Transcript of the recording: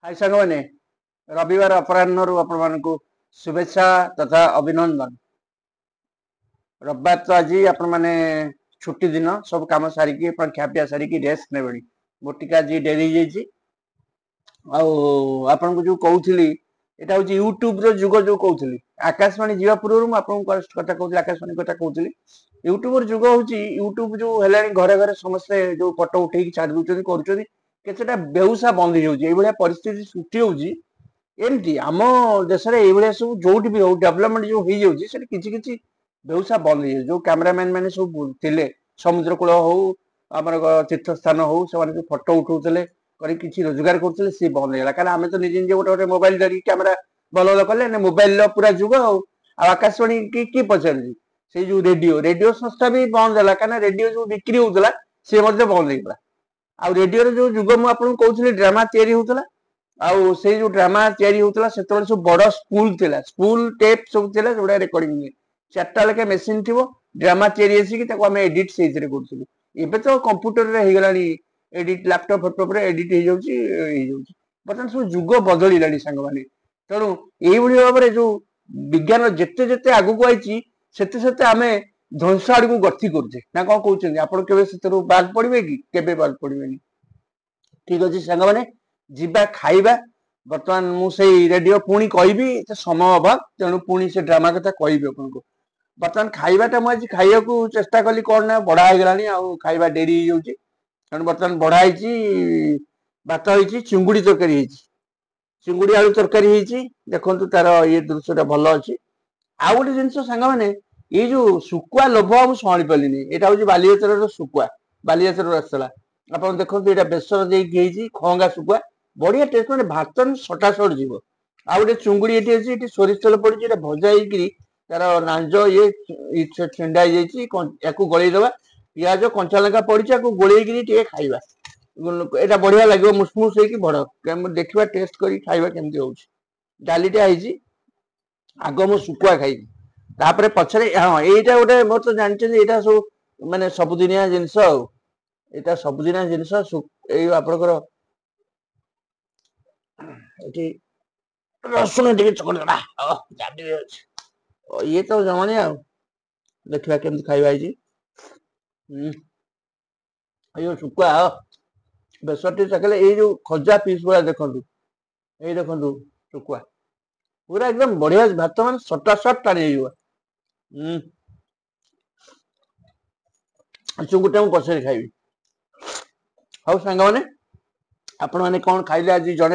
हाय सांग मैंने रविवार अपराह्न आपण शुभेच्छा तथा अभिनंदन। रविवार तो आज आपण मैंने छुट्टी दिन सब कम सारिकी ଖିଆପିଆ सारिकी रेस्ट ने मोर टी आज डेरी जाइए आपन को जो कहूली यहाँ हूँ यूट्यूब जुग जो कहूली आकाशवाणी जीवा पूर्व मुझे कथा कहूँ आकाशवाणी कथा कहूली यूट्यूब जुग हूँ यूट्यूब जो है घरे घरे समस्ते जो फोटो उठे छाड़ दूसरी कर बेहुसा बंद हो परिस्थिति सृष्टि होगी एमती आम देश में सब जो भी हो डेवलपमेंट जो हो जाऊँगी किसी किसी बेहुसा बंद हो जो कैमरामैन मैंने सब थे समुद्र कूल हो आम तीर्थ स्थान हो से फोटो उठाऊले किसी रोजगार करते सी बंद होगा कारण आम तो निजे निजे गोटे गोटे मोबाइल धरिक कैमेरा भल कले मोबाइल पूरा जुग आकाशवाणी की पचार से जो रेडियो रेडियो संस्था भी बंद है कहीं रेडियो जो बिक्री होता सी बंद होगा आ रेडियो जो जुग मुझे कहूँ ड्रामा या आउ से जो ड्रामा या सब बड़ स्कूल थिला स्कूल टेप सब थिला जोड़ा रेकर्डिंग चार्टा लेखे मेसीन थी ड्रामा या एडिट से करूँ एबे तो कंप्यूटर रे गलानी एडिट लैपटॉप फैपटॉप रे एडिट हो जाउची बर्तमान सब जुग बदलिलानी सांग माने तेणु यही भाव में जो विज्ञान जिते जिते आगू आई सेते सेते आमे ध्वंस आड़ को गति करुचे ना कौन कहते आप बाद पड़े कि केबे बाद पड़े ठीक अच्छे सांग मैंने जीवा खाइबा बर्तमान मुझे रेडियो पुणी कह समय अभाव तेणु पुणी से ड्रामा कथा कह आपको बर्तमान खाइबाटा मुझे खाइबा को चेष्टा कली कौन ना बढ़ा हो गलानी खाइबा डेरी हो जाऊँगी तेणु बर्तमान बढ़ाई भात हो चिंगुड़ी तरकारी चिंगुड़ी आलू तरकारी देखो तार ये दृश्य भल अच्छी आउ गोटे जिन सांग मैंने ये जो शुकुआ लोभ मुझे संभाली पार्ली यहाँ हूँ बालीतर शुकुआ बालीतर आसला आप देखो ये बेसर देखिए खंगा शुकुआ बढ़िया टेस्ट मैंने भात सटा सट जीव आ गए चुंगुड़ी ये अच्छी सोरिष तेल पड़ी भजा हो तार नांज ये छेंडा या गलईदबा पिज कंचा लंका पड़ी गोल खाइबा यहाँ बढ़िया लगे मुसमुस बड़ देखा टेस्ट कर खाइबा केमती हो डालीटा आग मु शुकुआ खाइबी तापर पछरे हाँ यहीटा गोटे मोर तो जानते यहाँ सब माने सबुदिनिया जिनस यहाँ सबुदिनिया जिनस आपणकर रसुण टे चकड़ा ये तो जमानी आ देखा केमती खाइबा ये शुकुआ बेसर टे चकले ये जो खजा पीस वाला देखु ये देखु शुकुआ पूरा एकदम बढ़िया भात मान सटा सट टाणी चुंगुटा मुझे पछरे खाइबी हाँ सांग मैंने आपण मैंने कौन खाइले आज जड़े